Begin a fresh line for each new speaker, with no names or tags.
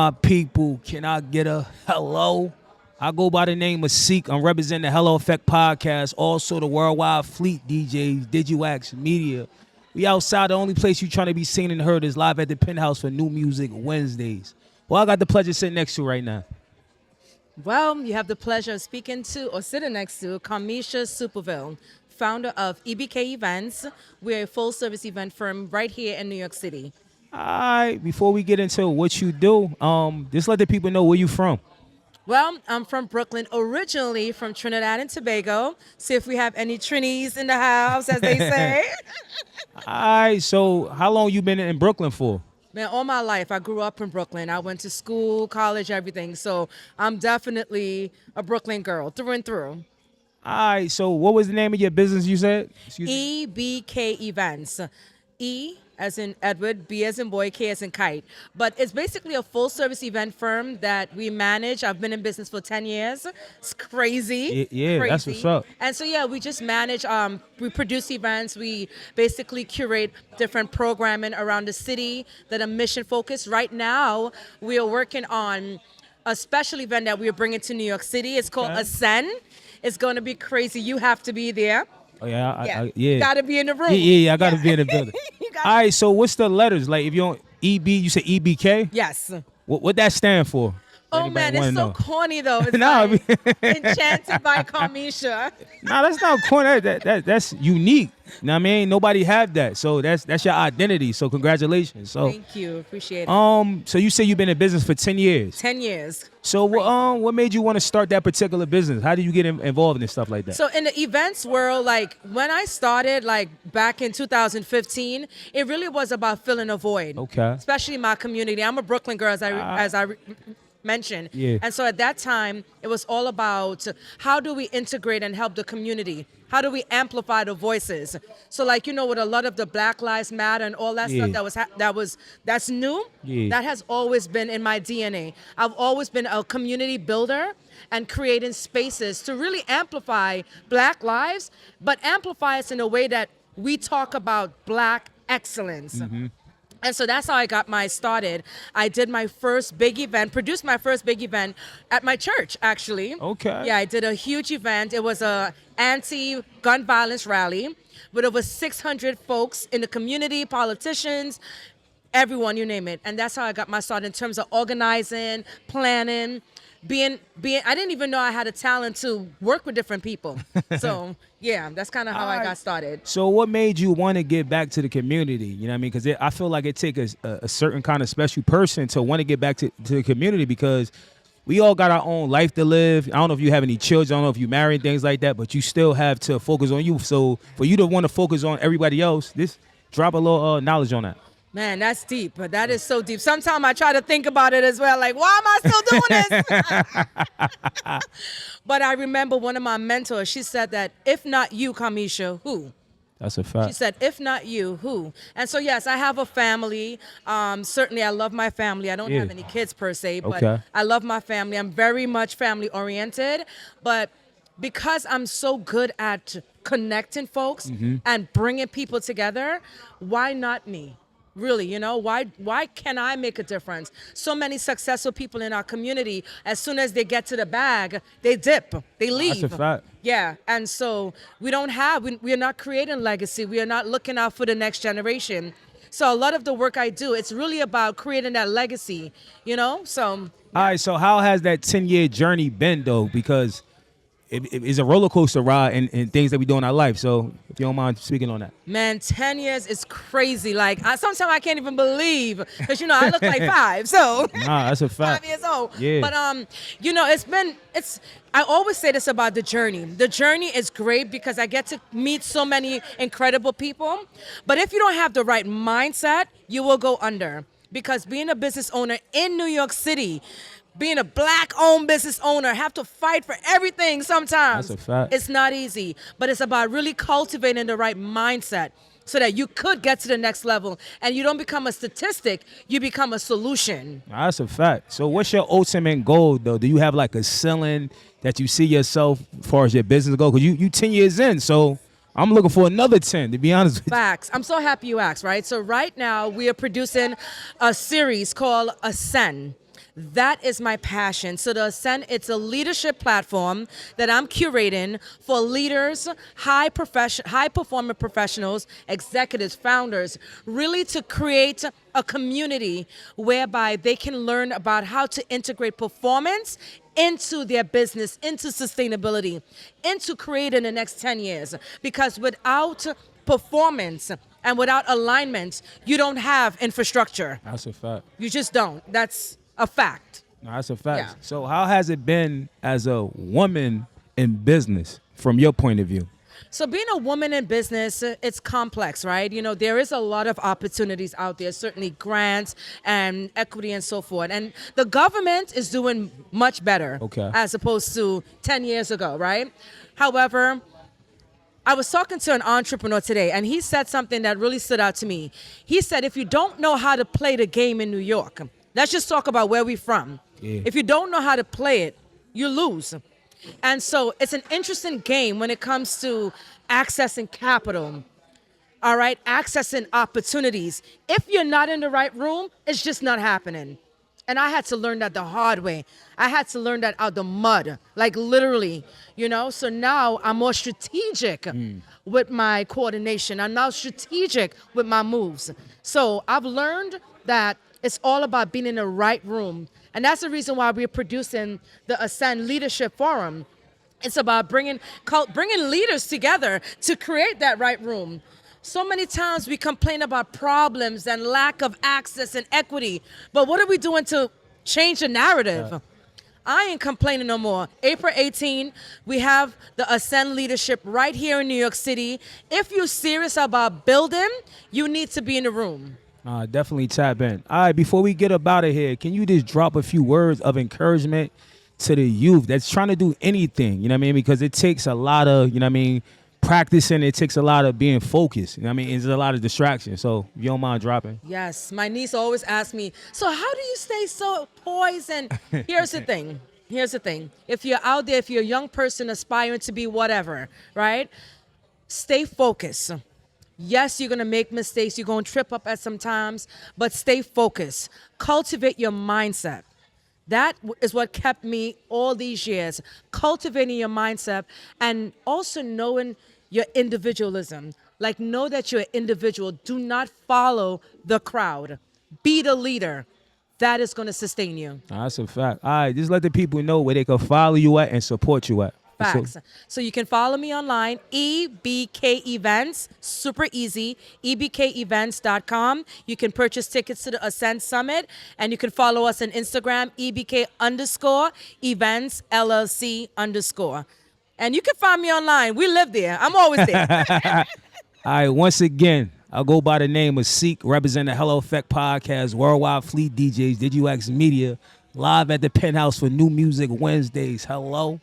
my people? Can I get a hello? I go by the name of Seek. I'm representing the Hello Effect podcast. Also, the Worldwide Fleet DJs, Digiwax Media. We outside. The only place you trying to be seen and heard is live at the Penthouse for New Music Wednesdays. Well, I got the pleasure sitting next to right now.
Well, you have the pleasure of speaking to or sitting next to Karmisha Superville, founder of EBK Events. We're a full-service event firm right here in New York City.
All right. Before we get into what you do, just let the people know where you from.
Well, I'm from Brooklyn, originally from Trinidad and Tobago. See if we have any Trinis in the house, as they say.
All right. So how long you been in Brooklyn for?
Man, all my life, I grew up in Brooklyn. I went to school, college, everything. So I'm definitely a Brooklyn girl, through and through.
All right. So what was the name of your business you said?
EBK Events. E as in Edward, B as in boy, K as in kite. But it's basically a full-service event firm that we manage. I've been in business for 10 years. It's crazy.
Yeah,
crazy.
That's what's up.
And so, yeah, we just manage, we produce events. We basically curate different programming around the city that are mission-focused. Right now, we are working on a special event that we are bringing to New York City. It's called Ascend. It's going to be crazy. You have to be there.
Oh, yeah. Yeah.
Got to be in the room.
Yeah, I got to be in the building. All right, so what's the letters? Like, if you don't EB, you say EBK?
Yes.
What that stand for?
Oh, man, it's so corny, though. It's
Nah,
like Enchanted by Karmisha.
Nah, that's not corny. That's unique. You know what I mean? Nobody have that. So that's your identity. So congratulations. So
Thank you. Appreciate it.
So you say you've been in business for 10 years.
10 years.
So what made you want to start that particular business? How did you get involved in stuff like that?
So in the events world, like when I started, like back in 2015, it really was about filling a void.
Okay.
Especially in my community. I'm a Brooklyn girl, as I mentioned.
Yeah.
And so at that time, it was all about how do we integrate and help the community? How do we amplify the voices? So, like, with a lot of the Black Lives Matter and all that stuff that's new.
Yeah.
That has always been in my DNA. I've always been a community builder and creating spaces to really amplify Black lives, but amplify us in a way that we talk about Black excellence.
Mm-hmm.
And so that's how I got started. I did my first big event, produced my first big event at my church, actually.
Okay.
Yeah, I did a huge event. It was a anti-gun violence rally with over 600 folks in the community, politicians, everyone, you name it. And that's how I got my start in terms of organizing, planning, being. I didn't even know I had a talent to work with different people. So yeah, that's kind of how I got started.
So what made you want to get back to the community? You know what I mean? Because I feel like it takes a certain kind of special person to want to get back to the community, because we all got our own life to live. I don't know if you have any children. I don't know if you married, things like that, but you still have to focus on you. So for you to want to focus on everybody else, this drop a little knowledge on that.
Man, that's deep. But that is so deep. Sometimes I try to think about it as well. Like, why am I still doing this? But I remember one of my mentors, she said that if not you, Karmisha, who?
That's a fact.
She said, if not you, who? And so, yes, I have a family. Certainly, I love my family. I don't have any kids per se, but I love my family. I'm very much family oriented. But because I'm so good at connecting folks and bringing people together, why not me? Really, why can I make a difference? So many successful people in our community, as soon as they get to the bag, they dip, they leave.
That's a fact.
Yeah, and so we are not creating legacy. We are not looking out for the next generation. So a lot of the work I do, it's really about creating that legacy, so.
All right, so how has that 10-year journey been, though? Because it's a roller coaster ride and things that we do in our life. So if you don't mind speaking on that. Man,
10 years is crazy. Like, sometimes I can't even believe, because, I look like 5. So
nah, that's a fact.
5 years old.
Yeah.
But, I always say this about the journey. The journey is great because I get to meet so many incredible people. But if you don't have the right mindset, you will go under. Because being a business owner in New York City, being a Black-owned business owner, have to fight for everything sometimes.
That's a fact.
It's not easy, but it's about really cultivating the right mindset so that you could get to the next level and you don't become a statistic, you become a solution.
That's a fact. So what's your ultimate goal, though? Do you have like a ceiling that you see yourself as far as your business goes? Because you 10 years in, so I'm looking for another 10, to be honest with you.
Facts. I'm so happy you asked, right? So right now we are producing a series called Ascend. That is my passion. So the Ascend, it's a leadership platform that I'm curating for leaders, high performing professionals, executives, founders, really to create a community whereby they can learn about how to integrate performance into their business, into sustainability, into creating the next 10 years. Because without performance and without alignment, you don't have infrastructure.
That's a fact.
You just don't. That's a fact.
No, that's a fact.
Yeah.
So how has it been as a woman in business from your point of view?
So being a woman in business, it's complex, right? You know, there is a lot of opportunities out there, certainly grants and equity and so forth. And the government is doing much better as opposed to 10 years ago, right? However, I was talking to an entrepreneur today, and he said something that really stood out to me. He said, if you don't know how to play the game in New York, let's just talk about where we're from. Yeah. If you don't know how to play it, you lose. And so it's an interesting game when it comes to accessing capital, all right, accessing opportunities. If you're not in the right room, it's just not happening. And I had to learn that the hard way. I had to learn that out the mud, like literally, you know? So now I'm more strategic with my coordination. I'm now strategic with my moves. So I've learned that it's all about being in the right room. And that's the reason why we're producing the Ascend Leadership Forum. It's about bringing leaders together to create that right room. So many times we complain about problems and lack of access and equity, but what are we doing to change the narrative? I ain't complaining no more. April 18, we have the Ascend Leadership right here in New York City. If you're serious about building, you need to be in the room.
Definitely tap in. All right, before we get up out of here, can you just drop a few words of encouragement to the youth that's trying to do anything, you know what I mean? Because it takes a lot of, you know what I mean, practicing. It takes a lot of being focused, you know what I mean? It's a lot of distraction. So if you don't mind dropping.
Yes, my niece always asks me, so how do you stay so poised? And here's the thing. If you're out there, if you're a young person aspiring to be whatever, right? Stay focused. Yes, you're going to make mistakes. You're going to trip up at some times, but stay focused. Cultivate your mindset. That is what kept me all these years, cultivating your mindset and also knowing your individualism. Like, know that you're an individual. Do not follow the crowd. Be the leader. That is going to sustain you.
That's a fact. All right, just let the people know where they can follow you at and support you at.
Facts. So you can follow me online, EBK Events, super easy, ebkevents.com. You can purchase tickets to the Ascend Summit, and you can follow us on Instagram, EBK_Events LLC_. And you can find me online. We live there. I'm always there.
All right, once again, I'll go by the name of Seek, represent the Hello Effect Podcast, Worldwide Fleet DJs, Did You Ask Media, live at the Penthouse for New Music Wednesdays. Hello.